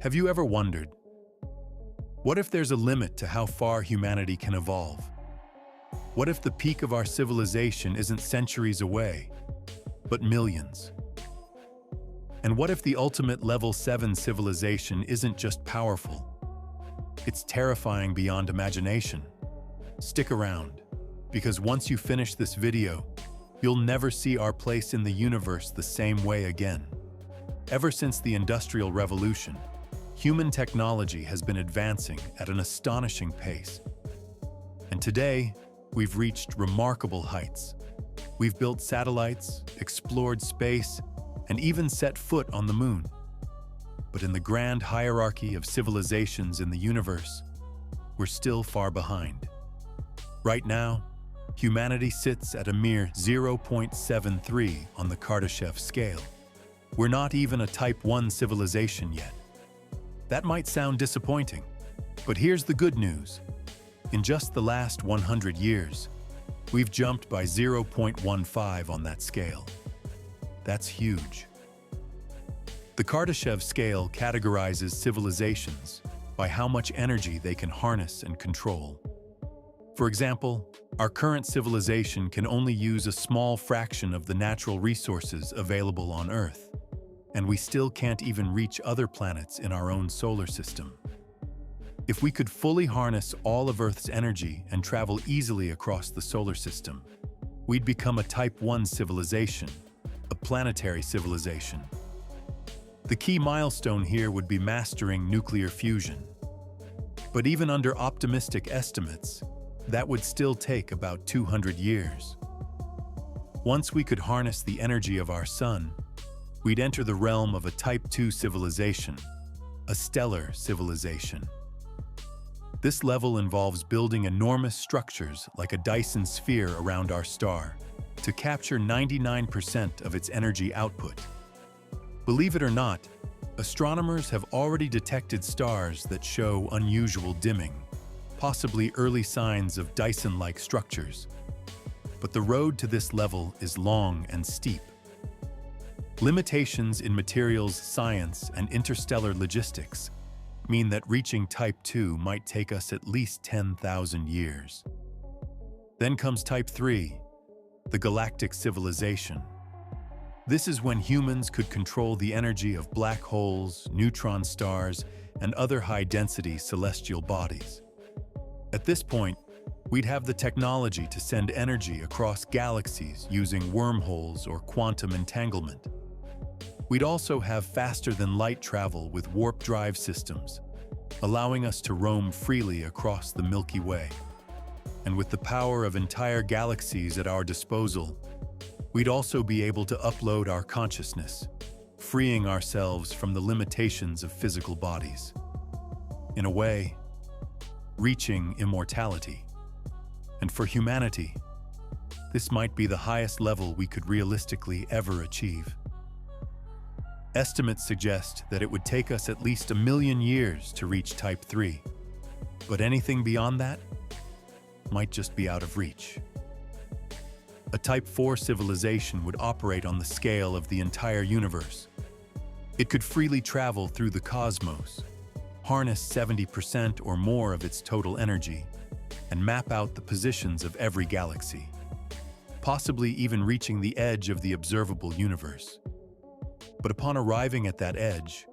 Have you ever wondered, what if there's a limit to how far humanity can evolve? What if the peak of our civilization isn't centuries away, but millions? And what if the ultimate level 7 civilization isn't just powerful? It's terrifying beyond imagination. Stick around, because once you finish this video, you'll never see our place in the universe the same way again. Ever since the Industrial Revolution, human technology has been advancing at an astonishing pace. And today, we've reached remarkable heights. We've built satellites, explored space, and even set foot on the moon. But in the grand hierarchy of civilizations in the universe, we're still far behind. Right now, humanity sits at a mere 0.73 on the Kardashev Scale. We're not even a Type 1 civilization yet. That might sound disappointing, but here's the good news. In just the last 100 years, we've jumped by 0.15 on that scale. That's huge. The Kardashev Scale categorizes civilizations by how much energy they can harness and control. For example, our current civilization can only use a small fraction of the natural resources available on Earth, and we still can't even reach other planets in our own solar system. If we could fully harness all of Earth's energy and travel easily across the solar system, we'd become a Type 1 civilization, a planetary civilization. The key milestone here would be mastering nuclear fusion. But even under optimistic estimates, that would still take about 200 years. Once we could harness the energy of our sun, we'd enter the realm of a Type 2 civilization, a stellar civilization. This level involves building enormous structures like a Dyson sphere around our star to capture 99% of its energy output. Believe it or not, astronomers have already detected stars that show unusual dimming, possibly early signs of Dyson-like structures. But the road to this level is long and steep. Limitations in materials science and interstellar logistics mean that reaching Type 2 might take us at least 10,000 years. Then comes Type 3, the Galactic civilization. This is when humans could control the energy of black holes, neutron stars, and other high-density celestial bodies. At this point, we'd have the technology to send energy across galaxies using wormholes or quantum entanglement. We'd also have faster-than-light travel with warp drive systems, allowing us to roam freely across the Milky Way. And with the power of entire galaxies at our disposal, we'd also be able to upload our consciousness, freeing ourselves from the limitations of physical bodies. In a way, reaching immortality. And for humanity, this might be the highest level we could realistically ever achieve. Estimates suggest that it would take us at least 1 million years to reach Type 3, but anything beyond that might just be out of reach. A Type 4 civilization would operate on the scale of the entire universe. It could freely travel through the cosmos, harness 70% or more of its total energy, and map out the positions of every galaxy, possibly even reaching the edge of the observable universe. But upon arriving at that edge,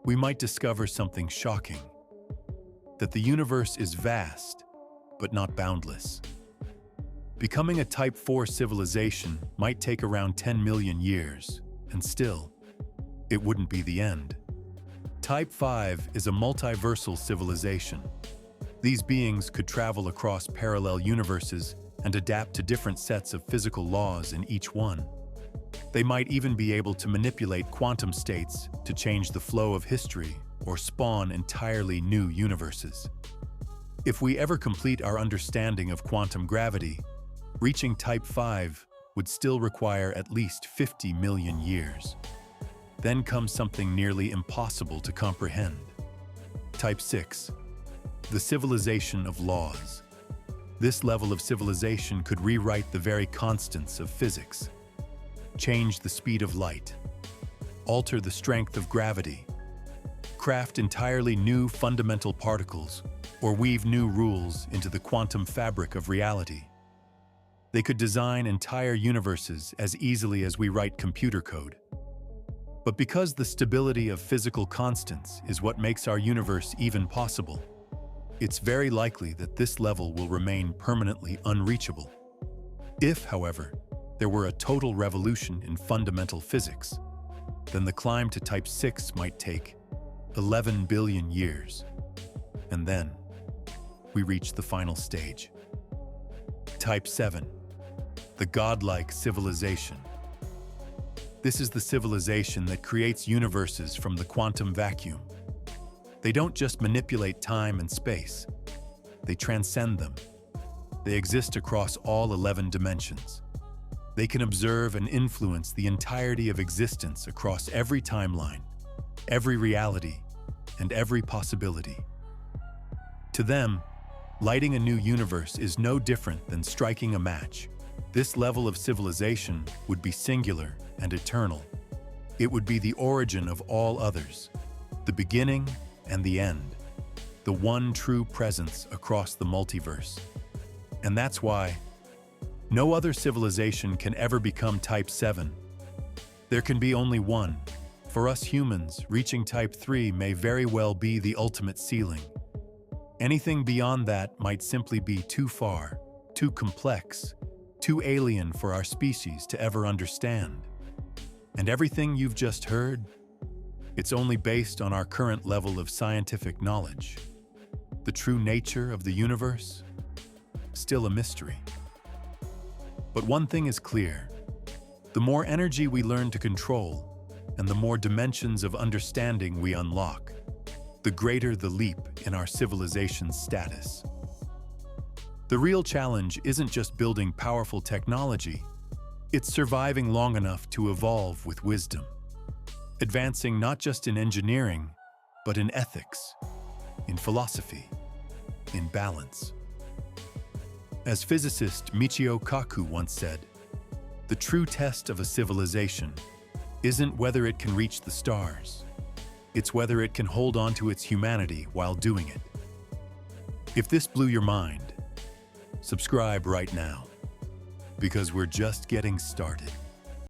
we might discover something shocking: that the universe is vast, but not boundless. Becoming a Type 4 civilization might take around 10 million years, and still, it wouldn't be the end. Type 5 is a multiversal civilization. These beings could travel across parallel universes and adapt to different sets of physical laws in each one. They might even be able to manipulate quantum states to change the flow of history or spawn entirely new universes. If we ever complete our understanding of quantum gravity, reaching Type 5 would still require at least 50 million years. Then comes something nearly impossible to comprehend. Type 6, the civilization of laws. This level of civilization could rewrite the very constants of physics, change the speed of light, alter the strength of gravity, craft entirely new fundamental particles, or weave new rules into the quantum fabric of reality. They could design entire universes as easily as we write computer code. But because the stability of physical constants is what makes our universe even possible, it's very likely that this level will remain permanently unreachable. If, however, there were a total revolution in fundamental physics, then the climb to Type 6 might take 11 billion years. And then, we reach the final stage. Type 7, the godlike civilization. This is the civilization that creates universes from the quantum vacuum. They don't just manipulate time and space, they transcend them. They exist across all 11 dimensions. They can observe and influence the entirety of existence across every timeline, every reality, and every possibility. To them, lighting a new universe is no different than striking a match. This level of civilization would be singular and eternal. It would be the origin of all others, the beginning and the end, the one true presence across the multiverse. And that's why no other civilization can ever become Type 7. There can be only one. For us humans, reaching Type 3 may very well be the ultimate ceiling. Anything beyond that might simply be too far, too complex, too alien for our species to ever understand. And everything you've just heard, it's only based on our current level of scientific knowledge. The true nature of the universe? Still a mystery. But one thing is clear. The more energy we learn to control, and the more dimensions of understanding we unlock, the greater the leap in our civilization's status. The real challenge isn't just building powerful technology, it's surviving long enough to evolve with wisdom. Advancing not just in engineering, but in ethics, in philosophy, in balance. As physicist Michio Kaku once said, the true test of a civilization isn't whether it can reach the stars, it's whether it can hold on to its humanity while doing it. If this blew your mind, subscribe right now, because we're just getting started.